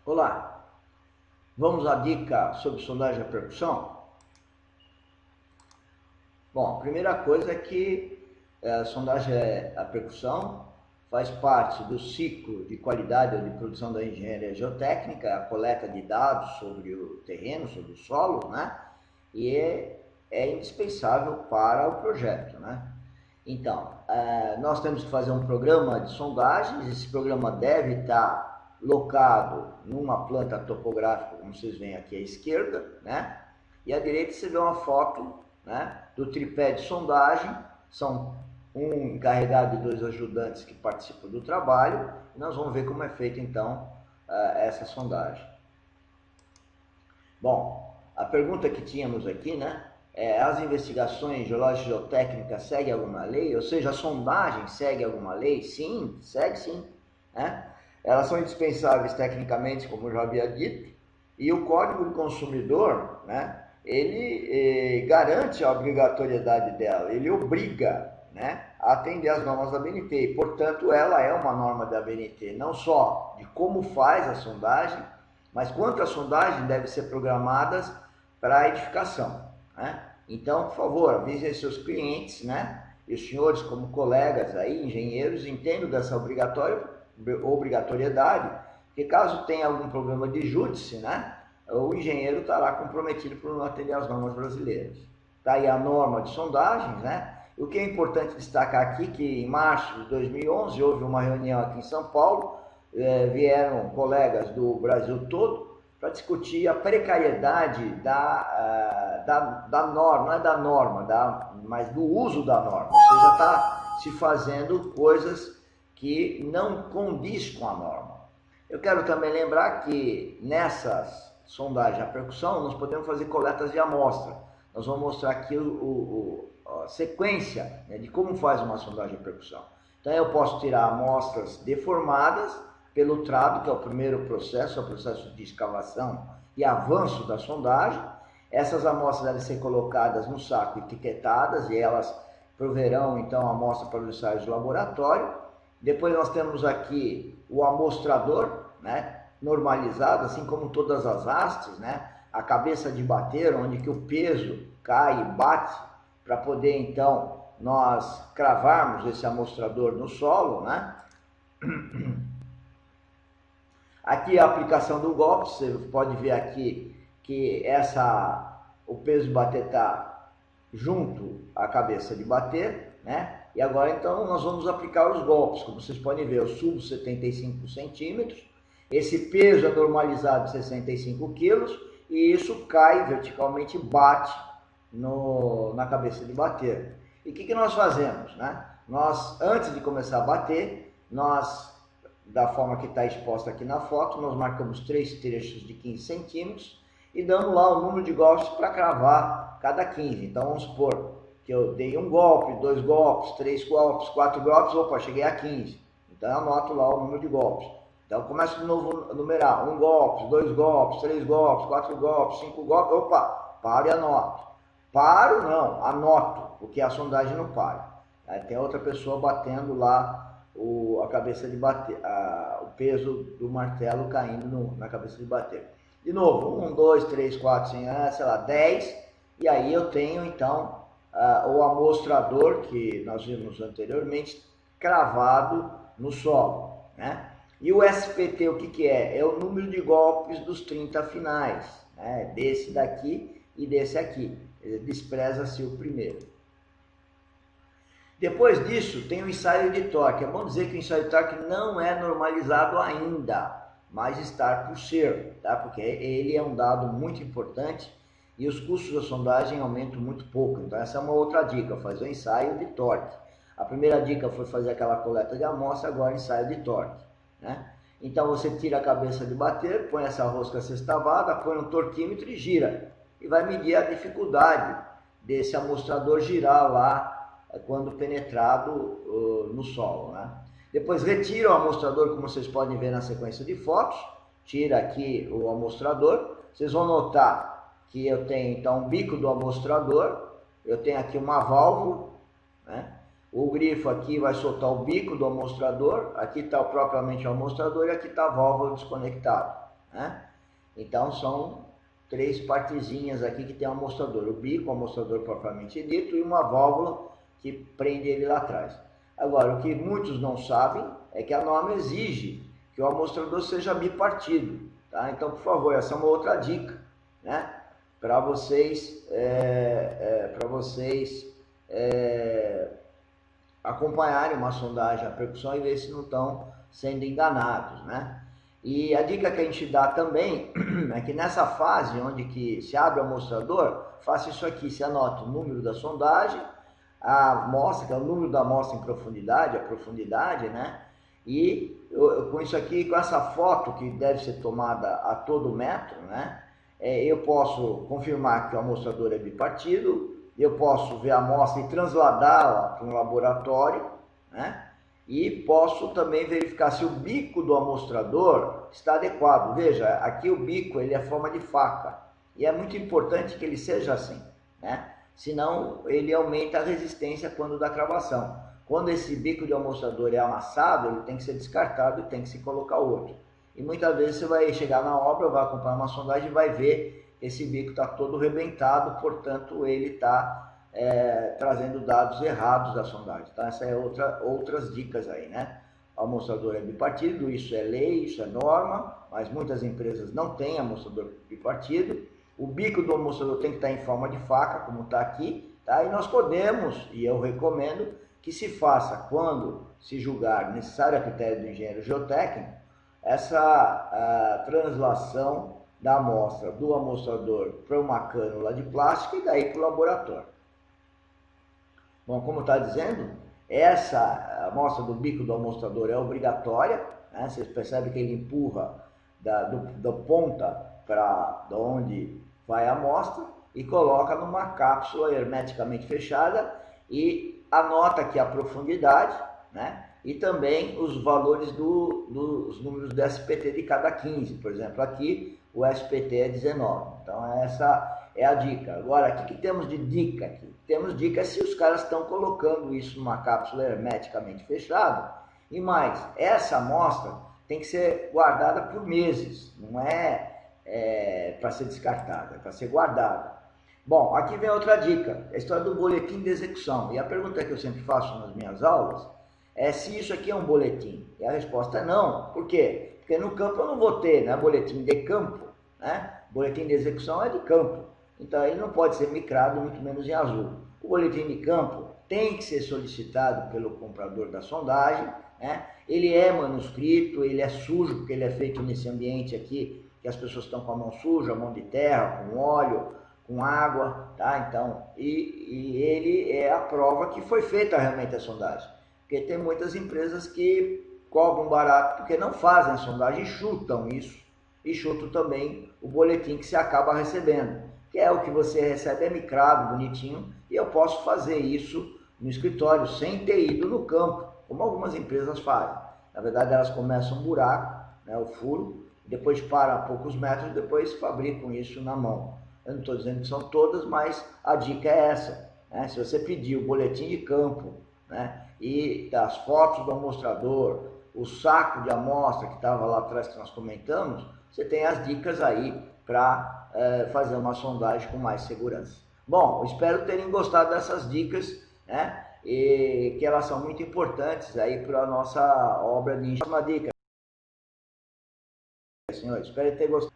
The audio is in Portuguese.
Olá, vamos à dica sobre sondagem de percussão? Bom, a primeira coisa é que a sondagem a percussão faz parte do ciclo de qualidade ou de produção da engenharia geotécnica, a coleta de dados sobre o terreno, sobre o solo, né? E é indispensável para o projeto, né? Então, nós temos que fazer um programa de sondagens, esse programa deve estar locado numa planta topográfica, como vocês veem aqui à esquerda, né? E à direita você vê uma foto, né, do tripé de sondagem, são um encarregado e dois ajudantes que participam do trabalho, e nós vamos ver como é feita então essa sondagem. Bom, a pergunta que tínhamos aqui, né? As investigações geológicas e geotécnicas seguem alguma lei? Ou seja, a sondagem segue alguma lei? Sim, segue sim. Né? Elas são indispensáveis tecnicamente, como eu já havia dito, e o Código do Consumidor, né, ele garante a obrigatoriedade dela, ele obriga, né, a atender às normas da ABNT, e, portanto, ela é uma norma da ABNT, não só de como faz a sondagem, mas quantas sondagens devem ser programadas para a edificação, né? Então, por favor, avisem seus clientes, né? E os senhores, como colegas aí, engenheiros, entendam dessa obrigatoriedade, porque caso tenha algum problema de júdice, né? O engenheiro estará comprometido por não atender às normas brasileiras. Está aí a norma de sondagens, né? O que é importante destacar aqui que em março de 2011 houve uma reunião aqui em São Paulo, vieram colegas do Brasil todo para discutir a precariedade da norma, não é da norma, mas do uso da norma. Ou seja, está se fazendo coisas que não condiz com a norma. Eu quero também lembrar que nessas sondagens a percussão nós podemos fazer coletas de amostra. Nós vamos mostrar aqui a sequência, né, de como faz uma sondagem de percussão. Então eu posso tirar amostras deformadas pelo trado, que é o primeiro processo, é o processo de escavação e avanço da sondagem. Essas amostras devem ser colocadas no saco etiquetadas e elas proverão então a amostra para os ensaios de laboratório. Depois nós temos aqui o amostrador, né, normalizado, assim como todas as hastes, né, a cabeça de bater, onde que o peso cai e bate, para poder então nós cravarmos esse amostrador no solo, né? Aqui a aplicação do golpe, você pode ver aqui que o peso de bater está junto à cabeça de bater, né? E agora então nós vamos aplicar os golpes, como vocês podem ver, eu subo 75 centímetros, esse peso é normalizado de 65 quilos e isso cai verticalmente, bate na cabeça de bater. E o que nós fazemos, né? Nós, antes de começar a bater, da forma que está exposta aqui na foto, nós marcamos 3 trechos de 15 centímetros e damos lá o número de golpes para cravar cada 15. Então vamos supor que eu dei um golpe, 2 golpes, 3 golpes, 4 golpes, opa, cheguei a 15. Então eu anoto lá o número de golpes. Então eu começo de novo a numerar, 1 golpe, 2 golpes, 3 golpes, 4 golpes, 5 golpes, opa, paro e anoto. Paro não, anoto, porque a sondagem não para. Aí tem outra pessoa batendo lá a cabeça de bater, o peso do martelo caindo na cabeça de bater. De novo, 1, 2, 3, 4, 5, sei lá, 10, e aí eu tenho então o amostrador que nós vimos anteriormente cravado no solo, né? E o SPT, o que é? É o número de golpes dos 30 finais, né? Desse daqui e desse aqui. Despreza-se o primeiro. Depois disso, tem o ensaio de torque. É bom dizer que o ensaio de torque não é normalizado ainda, mas está por ser, tá? Porque ele é um dado muito importante e os custos da sondagem aumentam muito pouco. Então essa é uma outra dica, fazer o ensaio de torque. A primeira dica foi fazer aquela coleta de amostra, agora ensaio de torque, né? Então você tira a cabeça de bater, põe essa rosca sextavada, põe um torquímetro e gira. E vai medir a dificuldade desse amostrador girar lá quando penetrado no solo, né? Depois retira o amostrador, como vocês podem ver na sequência de fotos. Tira aqui o amostrador. Vocês vão notar que eu tenho então o bico do amostrador. Eu tenho aqui uma válvula, né? O grifo aqui vai soltar o bico do amostrador. Aqui está propriamente o amostrador e aqui está a válvula desconectada. né? Então são três partezinhas aqui que tem o amostrador, o bico, o amostrador propriamente dito, e uma válvula que prende ele lá atrás. Agora, o que muitos não sabem é que a norma exige que o amostrador seja bipartido, tá? Então, por favor, essa é uma outra dica, né? Para vocês, acompanharem uma sondagem a percussão e ver se não estão sendo enganados, né? E a dica que a gente dá também é que nessa fase onde que se abre o amostrador, faça isso aqui, se anota o número da sondagem, a amostra, que é o número da amostra em profundidade, a profundidade, né? E com isso aqui, com essa foto que deve ser tomada a todo metro, né? Eu posso confirmar que o amostrador é bipartido, eu posso ver a amostra e transladá-la para um laboratório, né? E posso também verificar se o bico do amostrador está adequado. Veja, aqui o bico ele é forma de faca e é muito importante que ele seja assim, né? Senão ele aumenta a resistência quando da cravação. Quando esse bico de amostrador é amassado, ele tem que ser descartado e tem que se colocar outro. E muitas vezes você vai chegar na obra, vai acompanhar uma sondagem e vai ver que esse bico está todo rebentado, portanto ele está trazendo dados errados da sondagem. Então essa é outras dicas aí, né? O amostrador é bipartido, isso é lei, isso é norma, mas muitas empresas não têm amostrador bipartido. O bico do amostrador tem que estar em forma de faca, como está aqui, tá? E nós podemos, e eu recomendo, que se faça, quando se julgar necessário a critério do engenheiro geotécnico, essa translação da amostra do amostrador para uma cânula de plástico e daí para o laboratório. Bom, como está dizendo, essa amostra do bico do amostrador é obrigatória, né? Vocês percebem que ele empurra da ponta para onde vai a amostra e coloca numa cápsula hermeticamente fechada e anota aqui a profundidade, né? E também os valores dos números do SPT de cada 15. Por exemplo, aqui o SPT é 19. Então essa é a dica. Agora, o que temos de dica aqui? Temos dicas se os caras estão colocando isso numa cápsula hermeticamente fechada. E mais, essa amostra tem que ser guardada por meses, não é para ser descartada, é para ser guardada. Bom, aqui vem outra dica, a história do boletim de execução. E a pergunta que eu sempre faço nas minhas aulas é se isso aqui é um boletim. E a resposta é não. Por quê? Porque no campo eu não vou ter, né, boletim de campo, né? Boletim de execução é de campo. Então ele não pode ser micrado, muito menos em azul. O boletim de campo tem que ser solicitado pelo comprador da sondagem, né? Ele é manuscrito, ele é sujo, porque ele é feito nesse ambiente aqui, que as pessoas estão com a mão suja, a mão de terra, com óleo, com água, tá? Então, e ele é a prova que foi feita realmente a sondagem. Porque tem muitas empresas que cobram barato porque não fazem a sondagem e chutam isso. E chutam também o boletim que se acaba recebendo. Que é o que você recebe, é micrado, bonitinho, e eu posso fazer isso no escritório, sem ter ido no campo, como algumas empresas fazem. Na verdade, elas começam um buraco, né, o furo, depois param a poucos metros, depois fabricam isso na mão. Eu não estou dizendo que são todas, mas a dica é essa, né? Se você pedir o boletim de campo, né, e as fotos do amostrador, o saco de amostra que estava lá atrás que nós comentamos, você tem as dicas aí para fazer uma sondagem com mais segurança. Bom, espero terem gostado dessas dicas, né? E que elas são muito importantes aí para a nossa obra de engenharia. Uma dica, senhores, espero ter gostado.